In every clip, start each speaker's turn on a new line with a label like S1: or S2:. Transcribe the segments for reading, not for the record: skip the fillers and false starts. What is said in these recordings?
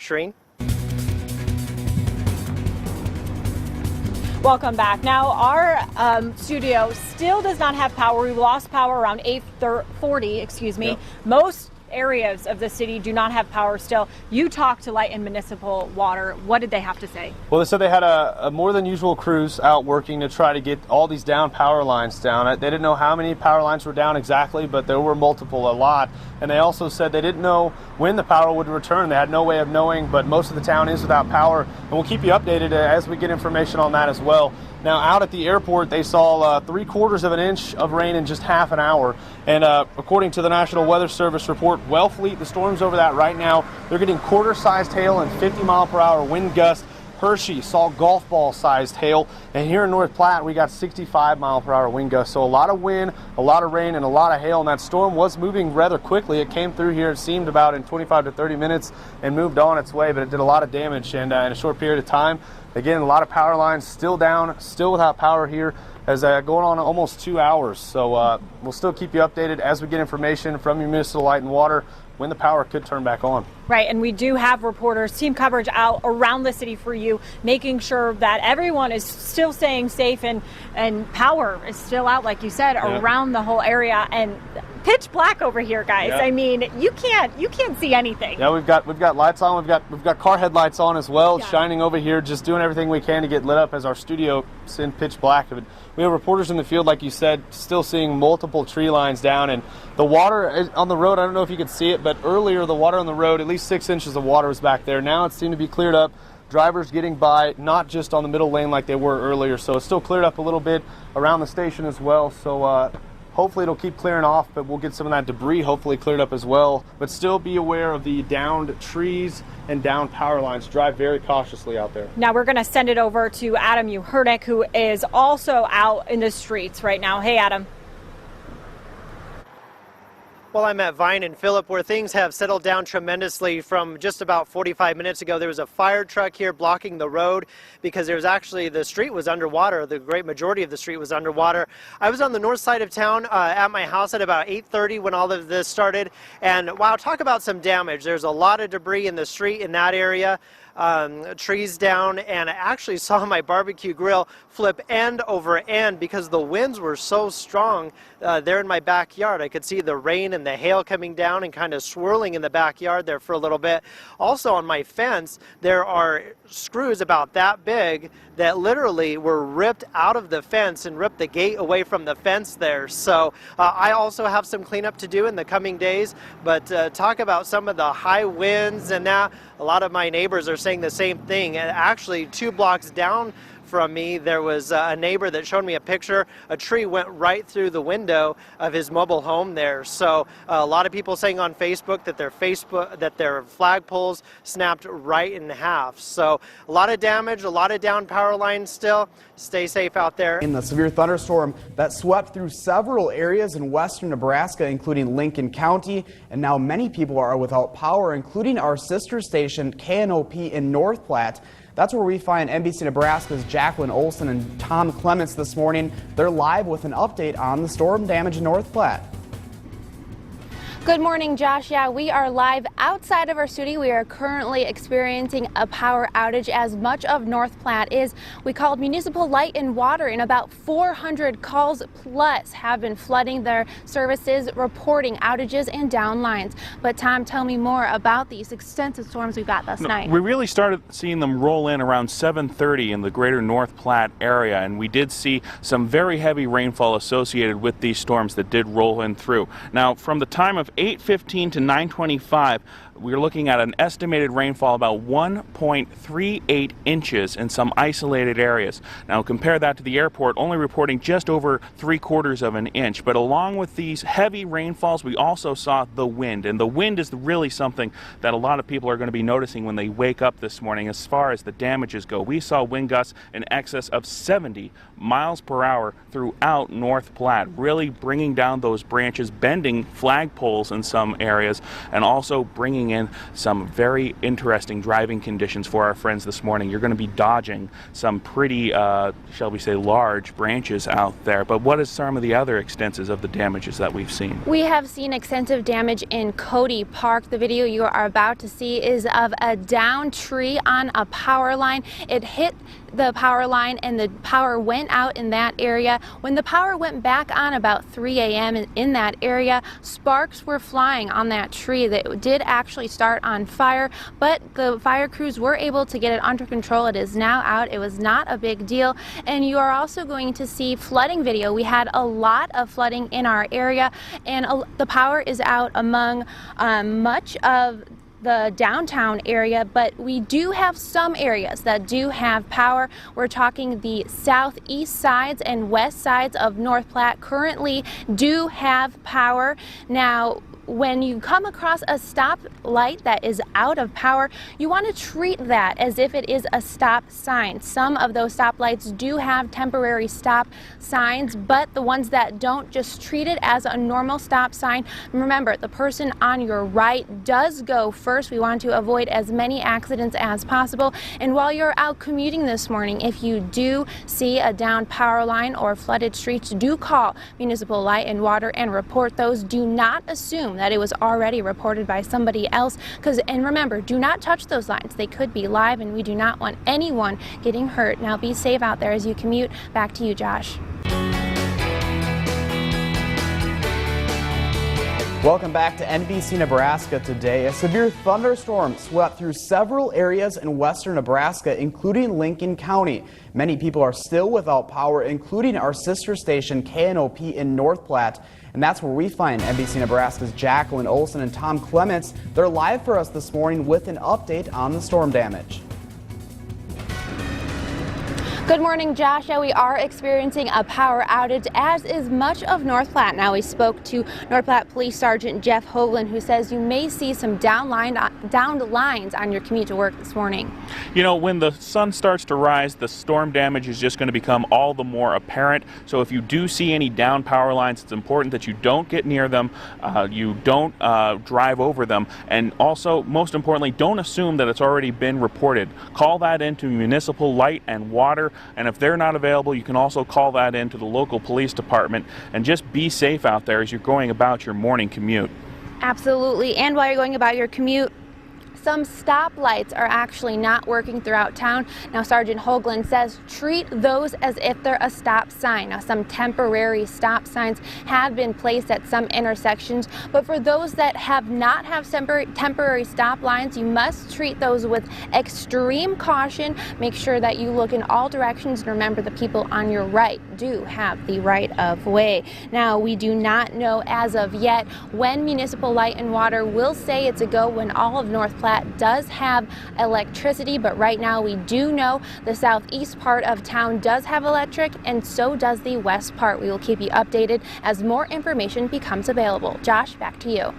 S1: Shireen?
S2: Welcome back. Now, our studio still does not have power. We lost power around 8:40, excuse me.
S3: Yep.
S2: Most areas of the city do not have power still. You talked to Light and Municipal Water. What did they have to say?
S3: Well, they said they had a more than usual crews out working to try to get all these down power lines down. They didn't know how many power lines were down exactly, but there were multiple, a lot. And they also said they didn't know when the power would return. They had no way of knowing, but most of the town is without power. And we'll keep you updated as we get information on that as well. Now, out at the airport, they saw 3/4 of an inch of rain in just half an hour. And according to the National Weather Service report, Wellfleet, the storm's over that right now. They're getting quarter-sized hail and 50-mile-per-hour wind gusts. Hershey saw golf ball-sized hail. And here in North Platte, we got 65-mile-per-hour wind gusts. So a lot of wind, a lot of rain, and a lot of hail. And that storm was moving rather quickly. It came through here, it seemed, about in 25 to 30 minutes and moved on its way. But it did a lot of damage and in a short period of time. Again, a lot of power lines still down, still without power here, as going on almost 2 hours. So we'll still keep you updated as we get information from your municipal light and water when the power could turn back on.
S2: Right, and we do have reporters, team coverage out around the city for you, making sure that everyone is still staying safe and power is still out, like you said, around the whole area. And pitch black over here, guys.
S3: Yeah.
S2: I mean, you can't see anything.
S3: Yeah, we've got lights on. We've got car headlights on as well, shining over here, just doing everything we can to get lit up as our studio is in pitch black. We have reporters in the field, like you said, still seeing multiple tree lines down, and the water on the road, I don't know if you could see it, but earlier the water on the road, at least 6 inches of water was back there. Now it seemed to be cleared up. Drivers getting by, not just on the middle lane like they were earlier, so it's still cleared up a little bit around the station as well. So hopefully it'll keep clearing off, but we'll get some of that debris hopefully cleared up as well. But still be aware of the downed trees and downed power lines. Drive very cautiously out there.
S2: Now we're going to send it over to Adam Uhurnik, who is also out in the streets right now. Hey, Adam.
S1: Well, I'm at Vine and Phillip, where things have settled down tremendously from just about 45 minutes ago. There was a fire truck here blocking the road because there was actually, the street was underwater. The great majority of the street was underwater. I was on the north side of town at my house at about 8:30 when all of this started. And wow, talk about some damage. There's a lot of debris in the street in that area. Trees down, and I actually saw my barbecue grill flip end over end because the winds were so strong there in my backyard. I could see the rain and the hail coming down and kind of swirling in the backyard there for a little bit. Also on my fence, there are screws about that big that literally were ripped out of the fence and ripped the gate away from the fence there. So I also have some cleanup to do in the coming days, but talk about some of the high winds and that. A lot of my neighbors are saying the same thing. And actually 2 blocks down from me, there was a neighbor that showed me a picture. A tree went right through the window of his mobile home there. So a lot of people saying on Facebook that their flagpoles snapped right in half. So a lot of damage, a lot of down power lines still. Stay safe out there.
S4: In the severe thunderstorm that swept through several areas in western Nebraska, including Lincoln County, and now many people are without power, including our sister station KNOP in North Platte. That's where we find NBC Nebraska's Jacqueline Olson and Tom Clements this morning. They're live with an update on the storm damage in North Platte.
S5: Good morning, Josh. Yeah, we are live outside of our studio. We are currently experiencing a power outage as much of North Platte is. We called Municipal Light and Water, and about 400 calls plus have been flooding their services, reporting outages and down lines. But Tom, tell me more about these extensive storms we got last night.
S6: We really started seeing them roll in around 7:30 in the greater North Platte area, and we did see some very heavy rainfall associated with these storms that did roll in through. Now, from the time of 8:15 to 9:25, we're looking at an estimated rainfall about 1.38 inches in some isolated areas. Now compare that to the airport, only reporting just over 3/4 of an inch. But along with these heavy rainfalls, we also saw the wind. And the wind is really something that a lot of people are going to be noticing when they wake up this morning as far as the damages go. We saw wind gusts in excess of 70 miles per hour throughout North Platte, really bringing down those branches, bending flagpoles in some areas, and also bringing in some very interesting driving conditions for our friends this morning. You're going to be dodging some pretty, shall we say, large branches out there. But what is some of the other extents of the damages that we've seen?
S5: We have seen extensive damage in Cody Park. The video you are about to see is of a downed tree on a power line. It hit the power line and the power went out in that area. When the power went back on about 3 a.m. in that area, sparks were flying on that tree that did actually start on fire, but the fire crews were able to get it under control. It is now out. It was not a big deal. And you are also going to see flooding video. We had a lot of flooding in our area, and the power is out among much of the downtown area, but we do have some areas that do have power. We're talking the southeast sides and west sides of North Platte currently do have power. Now, when you come across a stop light that is out of power, you want to treat that as if it is a stop sign. Some of those stop lights do have temporary stop signs, but the ones that don't, just treat it as a normal stop sign. Remember, the person on your right does go first. We want to avoid as many accidents as possible. And while you're out commuting this morning, if you do see a downed power line or flooded streets, do call Municipal Light and Water and report those. Do not assume that it was already reported by somebody else, and remember, do not touch those lines. They could be live, and we do not want anyone getting hurt. Now be safe out there as you commute. Back to you, Josh.
S4: Welcome back to NBC Nebraska today. A severe thunderstorm swept through several areas in western Nebraska, including Lincoln County. Many people are still without power, including our sister station KNOP in North Platte. And that's where we find NBC Nebraska's Jacqueline Olson and Tom Clements. They're live for us this morning with an update on the storm damage.
S5: Good morning, Josh. Yeah, we are experiencing a power outage, as is much of North Platte. Now, we spoke to North Platte Police Sergeant Jeff Hoagland, who says you may see some downed lines on your commute to work this morning.
S6: You know, when the sun starts to rise, the storm damage is just going to become all the more apparent. So if you do see any downed power lines, it's important that you don't get near them, you don't drive over them, and also, most importantly, don't assume that it's already been reported. Call that into Municipal Light and Water. And if they're not available, you can also call that in to the local police department, and just be safe out there as you're going about your morning commute.
S5: Absolutely. And while you're going about your commute, some stoplights are actually not working throughout town. Now, Sergeant Hoagland says treat those as if they're a stop sign. Now, some temporary stop signs have been placed at some intersections, but for those that have not have temporary stop lines, you must treat those with extreme caution. Make sure that you look in all directions, and remember, the people on your right do have the right of way. Now, we do not know as of yet when Municipal Light and Water will say it's a go when all of North Platte does have electricity, but right now we do know the southeast part of town does have electric, and so does the west part. We will keep you updated as more information becomes available. Josh, back to you.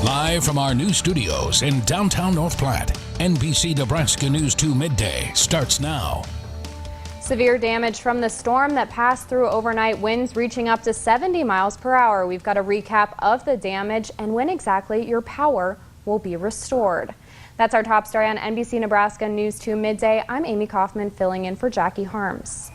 S7: Live from our new studios in downtown North Platte, NBC Nebraska News 2 Midday starts now.
S8: Severe damage from the storm that passed through overnight, winds reaching up to 70 miles per hour. We've got a recap of the damage and when exactly your power will be restored. That's our top story on NBC Nebraska News 2 Midday. I'm Amy Kaufman filling in for Jackie Harms.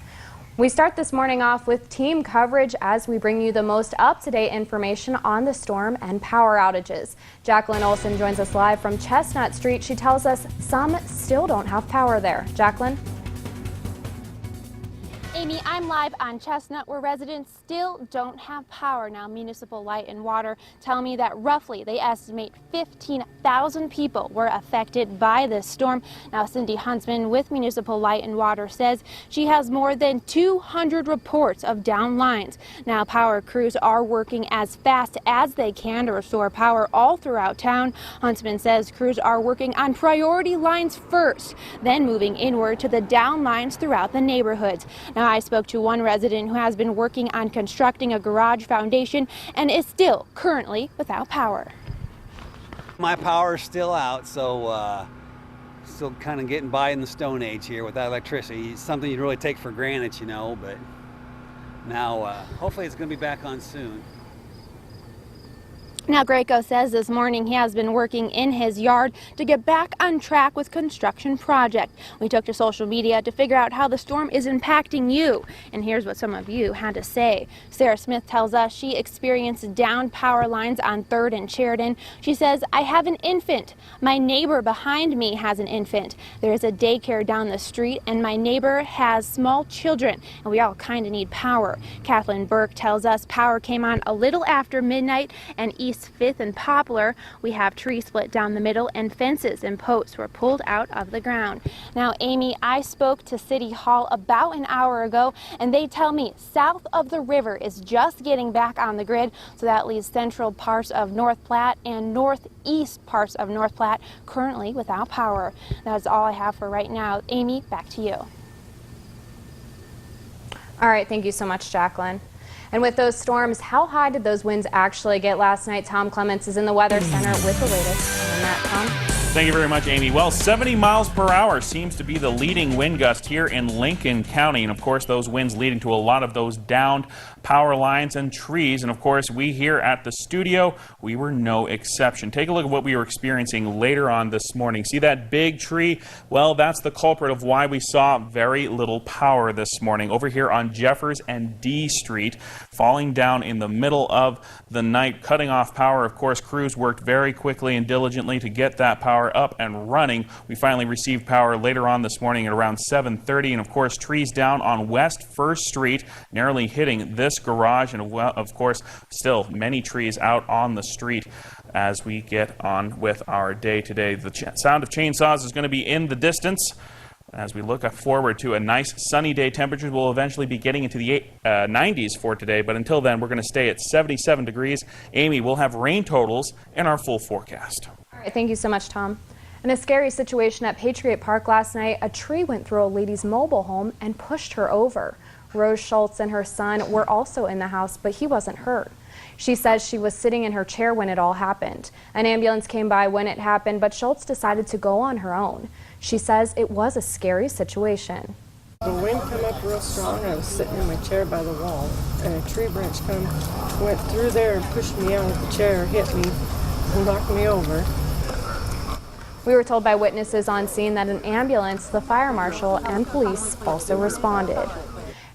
S8: We start this morning off with team coverage as we bring you the most up-to-date information on the storm and power outages. Jacqueline Olson joins us live from Chestnut Street. She tells us some still don't have power there. Jacqueline?
S5: Amy, I'm live on Chestnut, where residents still don't have power. Now, Municipal Light and Water tell me that roughly they estimate 15,000 people were affected by this storm. Now, Cindy Huntsman with Municipal Light and Water says she has more than 200 reports of down lines. Now, power crews are working as fast as they can to restore power all throughout town. Huntsman says crews are working on priority lines first, then moving inward to the down lines throughout the neighborhoods. Now, I spoke to one resident who has been working on constructing a garage foundation and is still currently without power.
S9: My power's still out, so still kind of getting by in the Stone Age here without electricity. It's something you'd really take for granted, you know, but now hopefully it's going to be back on soon.
S5: Now, Greco says this morning he has been working in his yard to get back on track with construction project. We took to social media to figure out how the storm is impacting you. And here's what some of you had to say. Sarah Smith tells us she experienced downed power lines on 3rd and Sheridan. She says, I have an infant. My neighbor behind me has an infant. There is a daycare down the street and my neighbor has small children and we all kind of need power. Kathleen Burke tells us power came on a little after midnight and East 5th and Poplar, we have trees split down the middle and fences and posts were pulled out of the ground. Now, Amy, I spoke to City Hall about an hour ago and they tell me south of the river is just getting back on the grid, so that leaves central parts of North Platte and northeast parts of North Platte currently without power. That's all I have for right now. Amy, back to you.
S8: All right, thank you so much, Jacqueline. And with those storms, how high did those winds actually get last night? Tom Clements is in the Weather Center with the latest on that. Tom?
S6: Thank you very much, Amy. Well, 70 miles per hour seems to be the leading wind gust here in Lincoln County. And of course, those winds leading to a lot of those downed power lines and trees. And of course, we here at the studio, we were no exception. Take a look at what we were experiencing later on this morning. See that big tree? Well, that's the culprit of why we saw very little power this morning. Over here on Jeffers and D Street, falling down in the middle of the night, cutting off power. Of course, crews worked very quickly and diligently to get that power up and running. We finally received power later on this morning at around 7:30, and of course trees down on West 1st Street, narrowly hitting this garage, and of course still many trees out on the street as we get on with our day today. The sound of chainsaws is going to be in the distance. As we look forward to a nice sunny day, temperatures will eventually be getting into the 90s for today, but until then we're going to stay at 77 degrees. Amy, we'll have rain totals in our full forecast.
S8: All right, thank you so much, Tom. In a scary situation at Patriot Park last night, a tree went through a lady's mobile home and pushed her over. Rose Schultz and her son were also in the house, but he wasn't hurt. She says she was sitting in her chair when it all happened. An ambulance came by when it happened, but Schultz decided to go on her own. She says it was a scary situation.
S10: The wind came up real strong. I was sitting in my chair by the wall, and a tree branch went through there and pushed me out of the chair, hit me, and knocked me over.
S8: We were told by witnesses on scene that an ambulance, the fire marshal, and police also responded.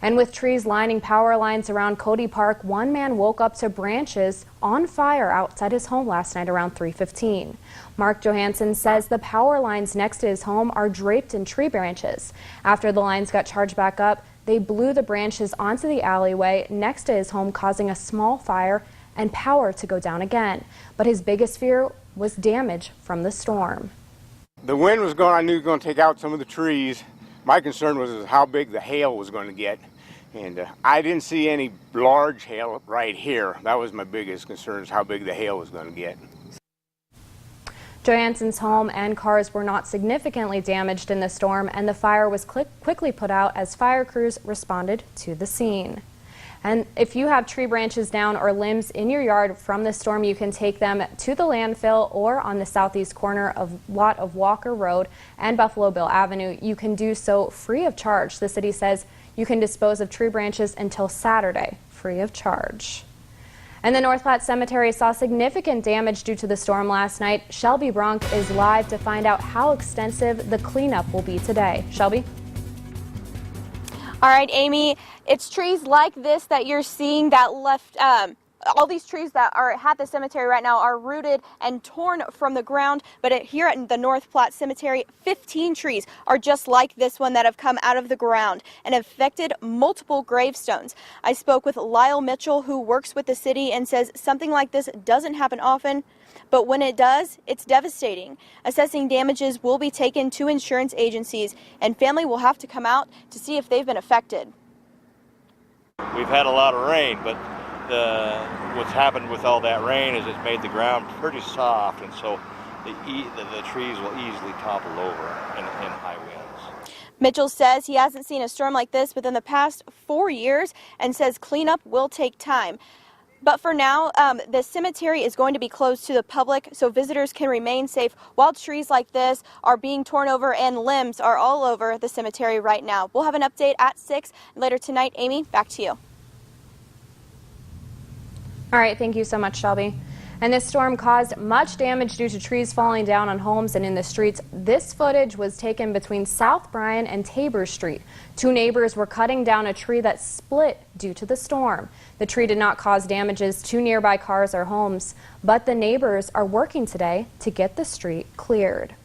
S8: And with trees lining power lines around Cody Park, one man woke up to branches on fire outside his home last night around 3:15. Mark Johansson says the power lines next to his home are draped in tree branches. After the lines got charged back up, they blew the branches onto the alleyway next to his home, causing a small fire and power to go down again. But his biggest fear was damage from the storm.
S11: The wind was going, I knew it was going to take out some of the trees. My concern was how big the hail was going to get. And I didn't see any large hail right here. That was my biggest concern, is how big the hail was going to get.
S8: Johansson's home and cars were not significantly damaged in the storm, and the fire was quickly put out as fire crews responded to the scene. And if you have tree branches down or limbs in your yard from the storm, you can take them to the landfill or on the southeast corner of lot of Walker Road and Buffalo Bill Avenue. You can do so free of charge. The city says you can dispose of tree branches until Saturday, free of charge. And the North Platte Cemetery saw significant damage due to the storm last night. Shelby Bronk is live to find out how extensive the cleanup will be today. Shelby?
S5: All right, Amy, it's trees like this that you're seeing that left, all these trees that are at the cemetery right now are rooted and torn from the ground. But here at the North Platte Cemetery, 15 trees are just like this one that have come out of the ground and affected multiple gravestones. I spoke with Lyle Mitchell, who works with the city, and says something like this doesn't happen often, but when it does, it's devastating. Assessing damages will be taken to insurance agencies, and family will have to come out to see if they've been affected.
S12: We've had a lot of rain, but what's happened with all that rain is it's made the ground pretty soft, and so the trees will easily topple over in high winds.
S5: Mitchell says he hasn't seen a storm like this within the past 4 years and says cleanup will take time. But for now, the cemetery is going to be closed to the public so visitors can remain safe while trees like this are being torn over and limbs are all over the cemetery right now. We'll have an update at 6 later tonight. Amy, back to you.
S8: All right, thank you so much, Shelby. And this storm caused much damage due to trees falling down on homes and in the streets. This footage was taken between South Bryan and Tabor Street. Two neighbors were cutting down a tree that split due to the storm. The tree did not cause damages to nearby cars or homes, but the neighbors are working today to get the street cleared.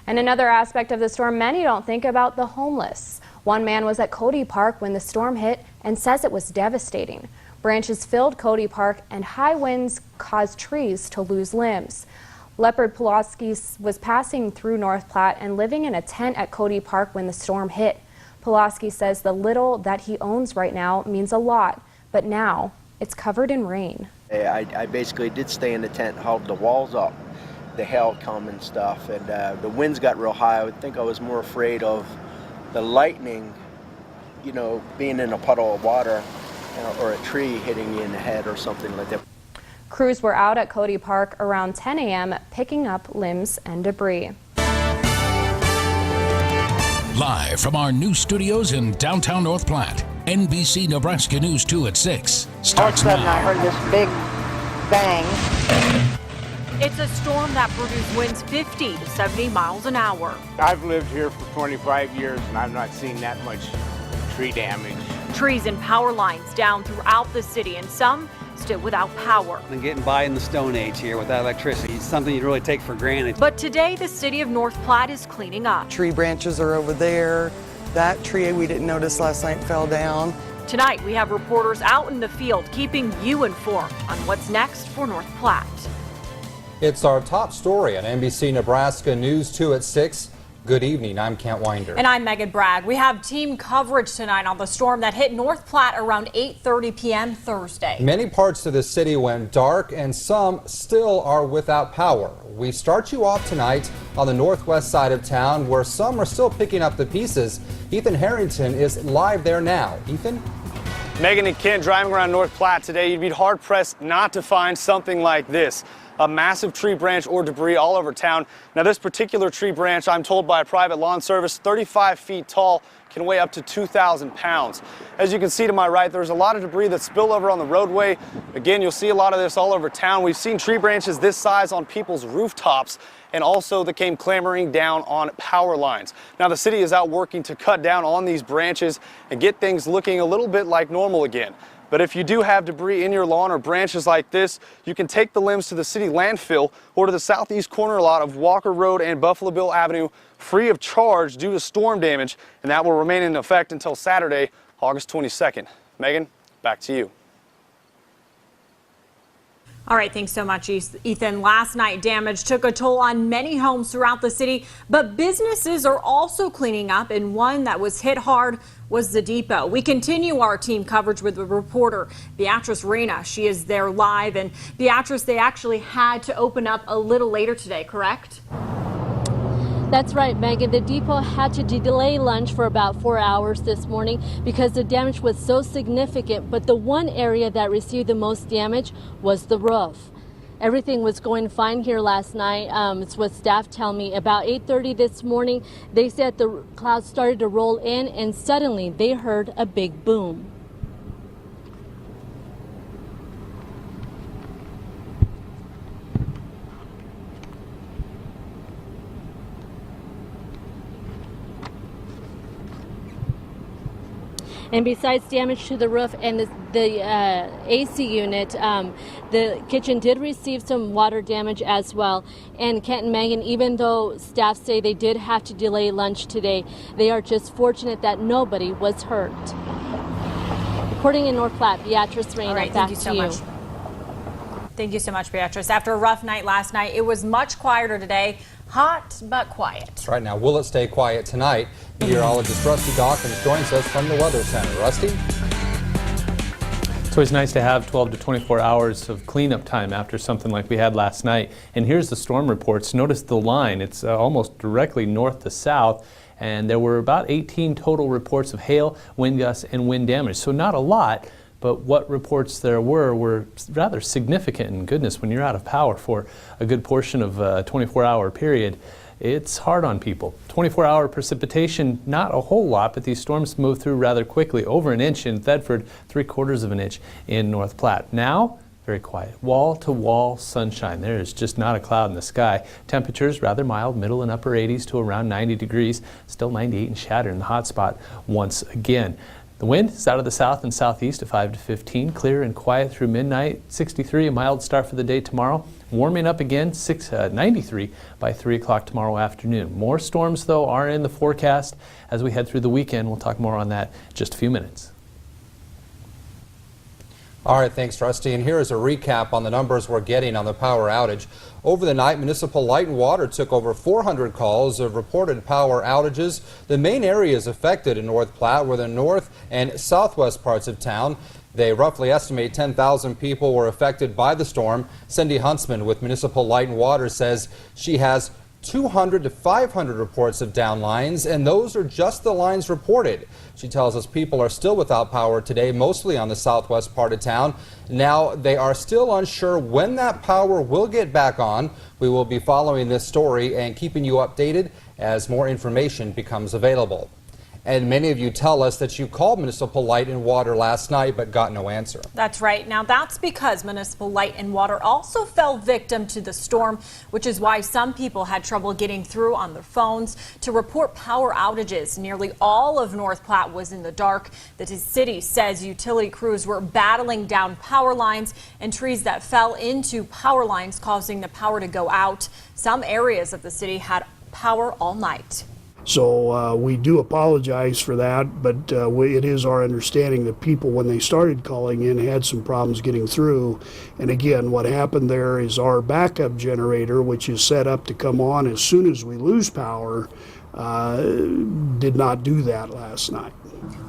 S8: And another aspect of the storm many don't think about: the homeless. One man was at Cody Park when the storm hit and says it was devastating. Branches filled Cody Park and high winds caused trees to lose limbs. Leopard Pulaski was passing through North Platte and living in a tent at Cody Park when the storm hit. Pulaski says the little that he owns right now means a lot, but now it's covered in rain.
S13: I basically did stay in the tent, held the walls up. The hail come and stuff, and the winds got real high. I would think I was more afraid of the lightning, you know, being in a puddle of water, or a tree hitting you in the head or something like that.
S8: Crews were out at Cody Park around 10 a.m. picking up limbs and debris.
S7: Live from our new studios in downtown North Platte, NBC Nebraska News 2 at 6 starts
S14: All of a sudden
S7: now.
S14: I heard this big bang.
S2: It's a storm that produced winds 50 to 70 miles an hour.
S11: I've lived here for 25 years and I've not seen that much tree damage.
S2: Trees and power lines down throughout the city, and some still without power.
S9: And getting by in the Stone Age here without electricity is something you really take for granted.
S2: But today, the city of North Platte is cleaning up.
S14: Tree branches are over there. That tree we didn't notice last night fell down.
S2: Tonight, we have reporters out in the field keeping you informed on what's next for North Platte.
S15: It's our top story on NBC Nebraska News 2 at 6. Good evening, I'm Kent Winder.
S2: And I'm Megan Bragg. We have team coverage tonight on the storm that hit North Platte around 8:30 p.m. Thursday.
S15: Many parts of the city went dark and some still are without power. We start you off tonight on the northwest side of town where some are still picking up the pieces. Ethan Harrington is live there now. Ethan?
S3: Megan and Kent, driving around North Platte today, you'd be hard-pressed not to find something like this. A massive tree branch or debris all over town. Now, this particular tree branch, I'm told by a private lawn service, 35 feet tall, can weigh up to 2,000 pounds. As you can see to my right, there's a lot of debris that spilled over on the roadway. Again, you'll see a lot of this all over town. We've seen tree branches this size on people's rooftops, and also that came clambering down on power lines. Now, the city is out working to cut down on these branches and get things looking a little bit like normal again. But if you do have debris in your lawn or branches like this, you can take the limbs to the city landfill or to the southeast corner lot of Walker Road and Buffalo Bill Avenue free of charge due to storm damage, and that will remain in effect until Saturday, August 22nd. Megan, back to you.
S2: All right, thanks so much, Ethan. Last night, damage took a toll on many homes throughout the city, but businesses are also cleaning up, and one that was hit hard was the Depot. We continue our team coverage with the reporter, Beatrice Reyna. She is there live, and Beatrice, they actually had to open up a little later today, correct?
S16: That's right, Megan. The Depot had to delay lunch for about 4 hours this morning because the damage was so significant. But the one area that received the most damage was the roof. Everything was going fine here last night. It's what staff tell me. About 8:30 this morning, they said the clouds started to roll in and suddenly they heard a big boom. And besides damage to the roof and the AC unit, the kitchen did receive some water damage as well. And Kent and Megan, even though staff say they did have to delay lunch today, they are just fortunate that nobody was hurt. Reporting in North Platte, Beatrice Reyna,
S2: right,
S16: back
S2: thank you
S16: to
S2: so
S16: you.
S2: much. Thank you so much, Beatrice. After a rough night last night, it was much quieter today. Hot but quiet.
S15: Right now, will it stay quiet tonight? Meteorologist Rusty Dawkins joins us from the Weather Center. Rusty?
S3: It's always nice to have 12 to 24 hours of cleanup time after something like we had last night. And here's the storm reports. Notice the line. It's almost directly north to south. And there were about 18 total reports of hail, wind gusts, and wind damage. So not a lot, but what reports there were rather significant. And goodness, when you're out of power for a good portion of a 24-hour period, it's hard on people. 24-hour precipitation, not a whole lot, but these storms move through rather quickly. Over an inch in Thedford, 3/4 of an inch in North Platte. Now,
S17: Very quiet. Wall-to-wall sunshine. There is just not a cloud in the sky. Temperatures rather mild, middle and upper 80s to around 90 degrees. Still 98 in Shatter in the hot spot once again. The wind is out of the south and southeast at 5 to 15. Clear and quiet through midnight. 63, a mild start for the day tomorrow. Warming up again, 93 by 3 o'clock tomorrow afternoon. More storms, though, are in the forecast as we head through the weekend. We'll talk more on that in just a few minutes.
S15: All right, thanks, Rusty. And here is a recap on the numbers we're getting on the power outage. Over the night, Municipal Light and Water took over 400 calls of reported power outages. The main areas affected in North Platte were the north and southwest parts of town. They roughly estimate 10,000 people were affected by the storm. Cindy Huntsman with Municipal Light and Water says she has 200 to 500 reports of down lines, and those are just the lines reported. She tells us people are still without power today, mostly on the southwest part of town. Now, they are still unsure when that power will get back on. We will be following this story and keeping you updated as more information becomes available. And many of you tell us that you called Municipal Light and Water last night but got no answer.
S2: That's right. Now, that's because Municipal Light and Water also fell victim to the storm, which is why some people had trouble getting through on their phones to report power outages. Nearly all of North Platte was in the dark. The city says utility crews were battling down power lines and trees that fell into power lines, causing the power to go out. Some areas of the city had power all night.
S18: So we do apologize for that, but it is our understanding that people, when they started calling in, had some problems getting through. And again, what happened there is our backup generator, which is set up to come on as soon as we lose power, did not do that last night.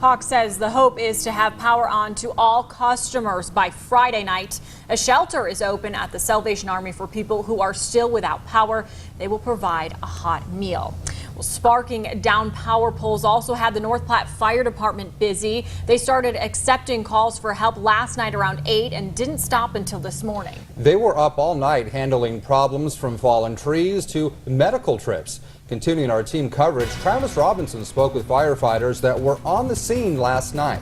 S2: Hawk says the hope is to have power on to all customers by Friday night. A shelter is open at the Salvation Army for people who are still without power. They will provide a hot meal. Well, sparking down power poles also had the North Platte Fire Department busy. They started accepting calls for help last night around 8 and didn't stop until this morning.
S15: They were up all night handling problems from fallen trees to medical trips. Continuing our team coverage, Travis Robinson spoke with firefighters that were on the scene last night.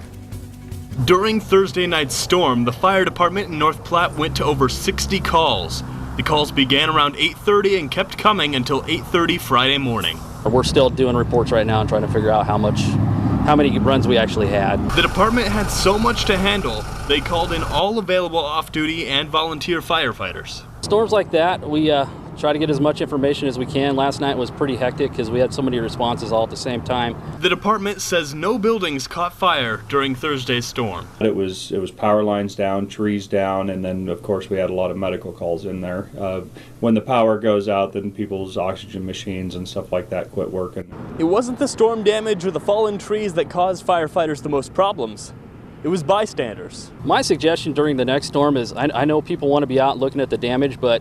S19: During Thursday night's storm, the fire department in North Platte went to over 60 calls. The calls began around 8:30 and kept coming until 8:30 Friday morning.
S20: We're still doing reports right now and trying to figure out how many runs we actually had.
S19: The department had so much to handle, they called in all available off-duty and volunteer firefighters.
S20: Storms like that, we try to get as much information as we can. Last night was pretty hectic because we had so many responses all at the same time.
S19: The department says no buildings caught fire during Thursday's storm.
S21: It was power lines down, trees down, and then of course we had a lot of medical calls in there. When the power goes out, then people's oxygen machines and stuff like that quit working.
S19: It wasn't the storm damage or the fallen trees that caused firefighters the most problems. It was bystanders.
S20: My suggestion during the next storm is, I know people want to be out looking at the damage, but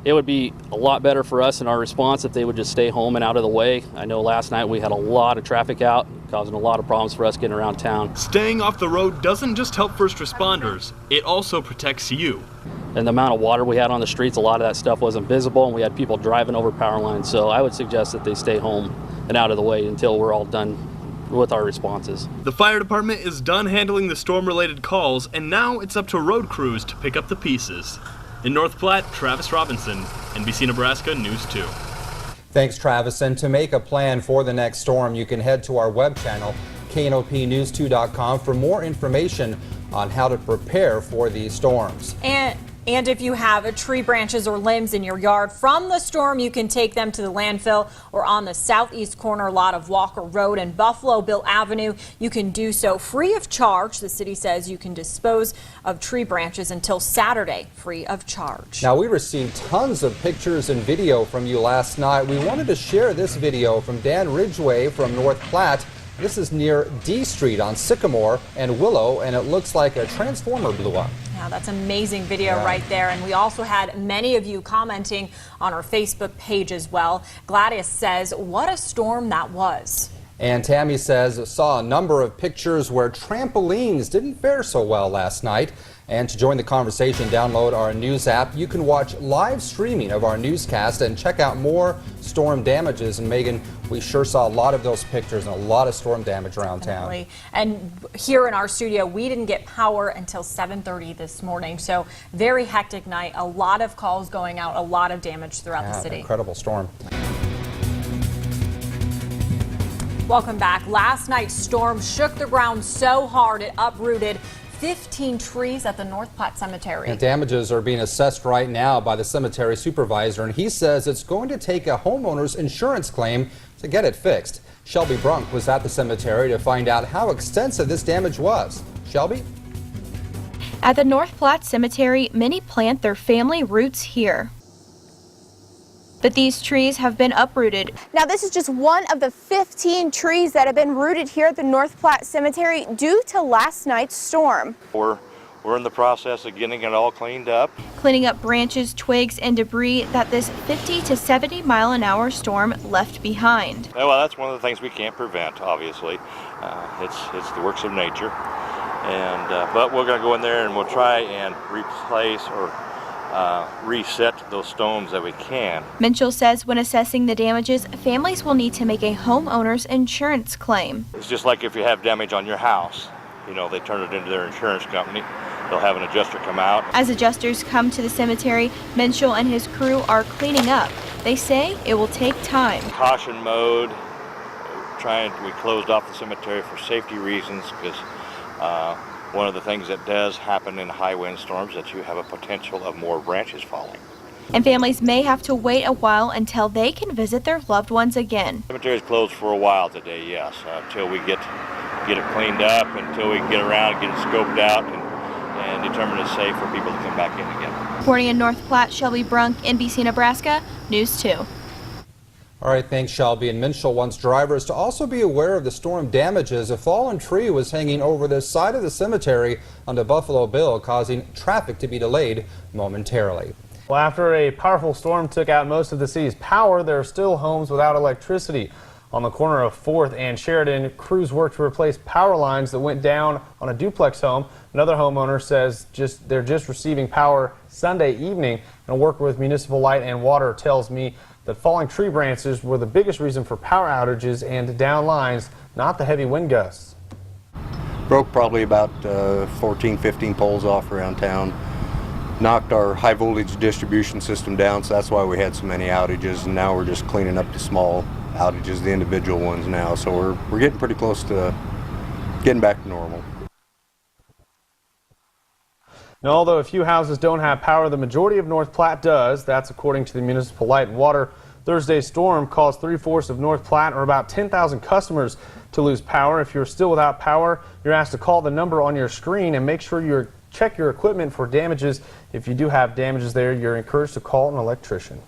S20: it would be a lot better for us in our response if they would just stay home and out of the way. I know last night we had a lot of traffic out, causing a lot of problems for us getting around town.
S19: Staying off the road doesn't just help first responders, it also protects you.
S20: And the amount of water we had on the streets, a lot of that stuff wasn't visible, and we had people driving over power lines. So I would suggest that they stay home and out of the way until we're all done with our responses.
S19: The fire department is done handling the storm-related calls, and now it's up to road crews to pick up the pieces. In North Platte, Travis Robinson, NBC Nebraska News 2.
S15: Thanks, Travis. And to make a plan for the next storm, you can head to our web channel, knopnews2.com, for more information on how to prepare for these storms.
S2: And if you have tree branches or limbs in your yard from the storm, you can take them to the landfill or on the southeast corner lot of Walker Road and Buffalo Bill Avenue. You can do so free of charge. The city says you can dispose of tree branches until Saturday, free of charge.
S15: Now, we received tons of pictures and video from you last night. We wanted to share this video from Dan Ridgway from North Platte. This is near D Street on Sycamore and Willow, and it looks like a transformer blew up.
S2: Yeah, that's amazing video right there. And we also had many of you commenting on our Facebook page as well. Gladys says, what a storm that was.
S15: And Tammy says, saw a number of pictures where trampolines didn't fare so well last night. And to join the conversation, download our news app. You can watch live streaming of our newscast and check out more storm damages. And Megan, we sure saw a lot of those pictures and a lot of storm damage around town.
S2: And here in our studio, we didn't get power until 7:30 this morning. So very hectic night, a lot of calls going out, a lot of damage throughout the city.
S15: Incredible storm.
S2: Welcome back. Last night's storm shook the ground so hard it uprooted 15 trees at the North Platte Cemetery.
S15: And damages are being assessed right now by the cemetery supervisor, and he says it's going to take a homeowner's insurance claim to get it fixed. Shelby Brunk was at the cemetery to find out how extensive this damage was. Shelby?
S1: At the North Platte Cemetery, many plant their family roots here. But these trees have been uprooted.
S5: Now, this is just one of the 15 trees that have been rooted here at the North Platte Cemetery due to last night's storm.
S12: We're in the process of getting it all cleaned up.
S1: Cleaning up branches, twigs, and debris that this 50 to 70 mile an hour storm left behind.
S12: Well, that's one of the things we can't prevent, obviously. It's the works of nature. But we're going to go in there and we'll try and replace or reset those stones that we can.
S1: Minchell says when assessing the damages, families will need to make a homeowner's insurance claim.
S12: It's just like if you have damage on your house. You know, they turn it into their insurance company. They'll have an adjuster come out.
S1: As adjusters come to the cemetery, Minchell and his crew are cleaning up. They say it will take time.
S12: Caution mode. We closed off the cemetery for safety reasons because one of the things that does happen in high wind storms is that you have a potential of more branches falling.
S1: And families may have to wait a while until they can visit their loved ones again.
S12: The cemetery is closed for a while today, yes, until we get it cleaned up, until we can get around, get it scoped out, and determine it's safe for people to come back in again.
S1: Reporting in North Platte, Shelby Brunk, NBC Nebraska, News 2.
S15: All right, thanks, Shelby. And Minchell wants drivers to also be aware of the storm damages. A fallen tree was hanging over the side of the cemetery on the Buffalo Bill, causing traffic to be delayed momentarily.
S3: Well, after a powerful storm took out most of the city's power, there are still homes without electricity. On the corner of 4th and Sheridan, crews worked to replace power lines that went down on a duplex home. Another homeowner says they're just receiving power Sunday evening, and a worker with Municipal Light and Water tells me that falling tree branches were the biggest reason for power outages and down lines, not the heavy wind gusts.
S22: Broke probably about 14, 15 poles off around town. Knocked our high voltage distribution system down, so that's why we had so many outages, and now we're just cleaning up the small outages, the individual ones now. So we're getting pretty close to getting back to normal.
S3: Now, although a few houses don't have power, the majority of North Platte does. That's according to the Municipal Light and Water. Thursday's storm caused 3/4 of North Platte, or about 10,000 customers, to lose power. If you're still without power, you're asked to call the number on your screen and make sure you check your equipment for damages. If you do have damages there, you're encouraged to call an electrician.